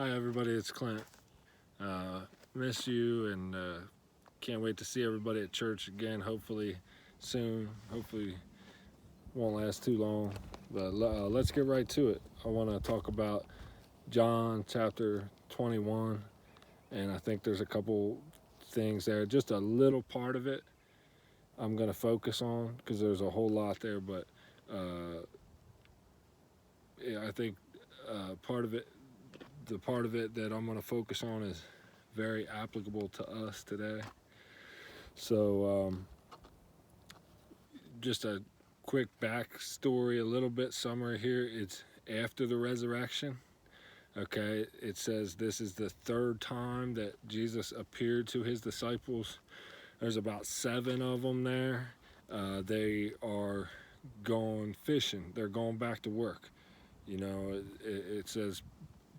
Hi everybody, it's Clint. Miss you and can't wait to see everybody at church again, hopefully soon. Hopefully won't last too long. But let's get right to it. I want to talk about John chapter 21, and I think there's a couple things there. Just a little part of it I'm going to focus on because there's a whole lot there, but yeah, I think the part of it that I'm going to focus on is very applicable to us today. So, just a quick backstory, a little bit summary here. It's after the resurrection. Okay, it says this is the third time that Jesus appeared to his disciples. There's about 7 of them there. They are going fishing. They're going back to work. You know, it says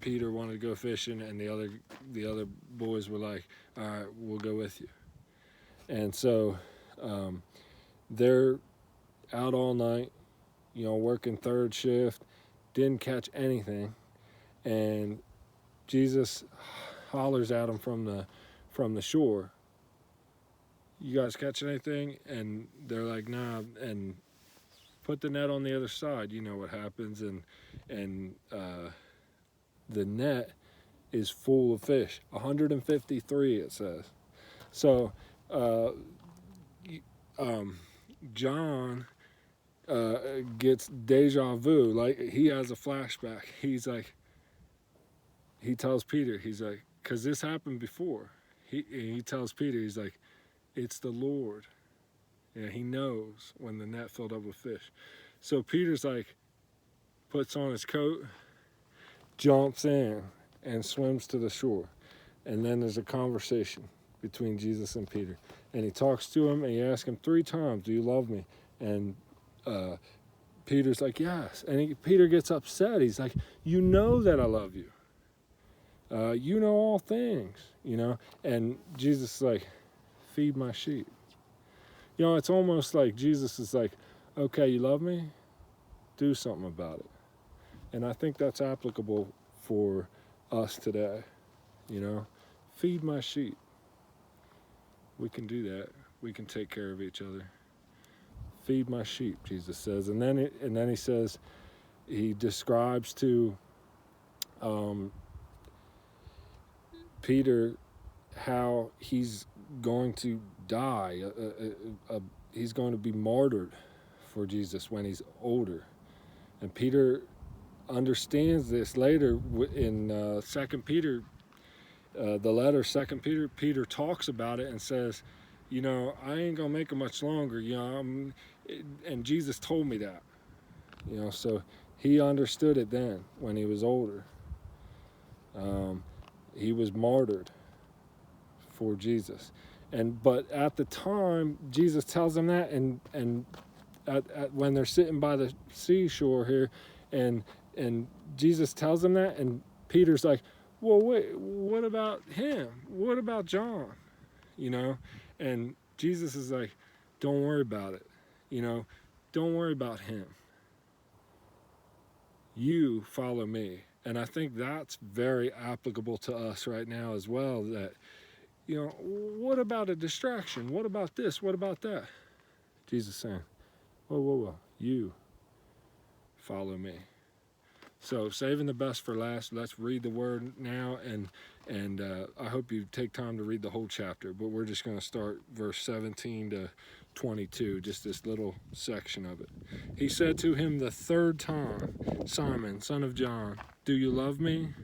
Peter wanted to go fishing, and the other boys were like, "All right, we'll go with you." And so they're out all night, you know, working third shift, didn't catch anything, and Jesus hollers at them from the shore, "You guys catch anything?" And they're like, "Nah," and put the net on the other side. You know what happens, and the net is full of fish, 153 it says. So John gets deja vu, like he has a flashback. He's like, he tells Peter, he's like, because this happened before. He tells Peter, he's like, "It's the Lord." Yeah, he knows when the net filled up with fish. So Peter's like, puts on his coat, jumps in, and swims to the shore. And then there's a conversation between Jesus and Peter. And he talks to him, and he asks him 3 times, "Do you love me?" And Peter's like, "Yes." And Peter gets upset. He's like, "You know that I love you. You know all things, you know." And Jesus is like, "Feed my sheep." You know, it's almost like Jesus is like, "Okay, you love me? Do something about it." And I think that's applicable for us today, you know. Feed my sheep. We can do that. We can take care of each other. Feed my sheep, Jesus says. And then he says, he describes to Peter how he's going to die. He's going to be martyred for Jesus when he's older. And Peter understands this later in 2 Peter, the letter 2 Peter. Peter talks about it and says, "You know, I ain't gonna make it much longer. You know, and Jesus told me that. You know, so he understood it then when he was older. He was martyred for Jesus, but at the time Jesus tells him that, and when they're sitting by the seashore here, and Jesus tells him that, and Peter's like, "Well, wait, what about him? What about John?" You know, and Jesus is like, "Don't worry about it. You know, don't worry about him. You follow me." And I think that's very applicable to us right now as well, that, you know, what about a distraction? What about this? What about that? Jesus saying, whoa, you follow me. So, saving the best for last, let's read the word now, and I hope you take time to read the whole chapter, but we're just going to start verse 17 to 22, just this little section of it. He said to him the third time, "Simon, son of John, do you love me?"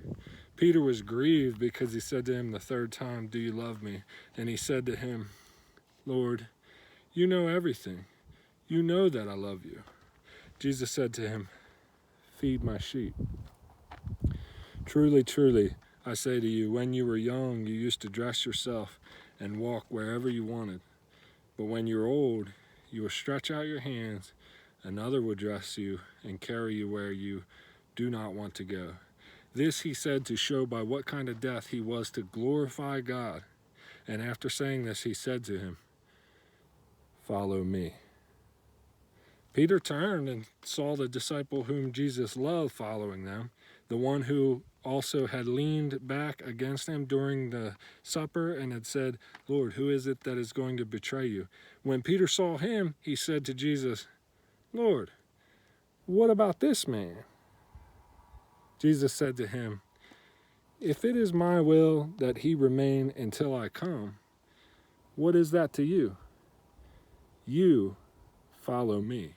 Peter was grieved because he said to him the third time, "Do you love me?" And he said to him, "Lord, you know everything. You know that I love you." Jesus said to him, "Feed my sheep. Truly, truly, I say to you, when you were young, you used to dress yourself and walk wherever you wanted. But when you're old, you will stretch out your hands, another will dress you and carry you where you do not want to go." This he said to show by what kind of death he was to glorify God. And after saying this, he said to him, "Follow me." Peter turned and saw the disciple whom Jesus loved following them, the one who also had leaned back against him during the supper and had said, Lord, who is it that is going to betray you? When Peter saw him, he said to Jesus, Lord, what about this man? Jesus said to him, if it is my will that he remain until I come, what is that to you? You follow me.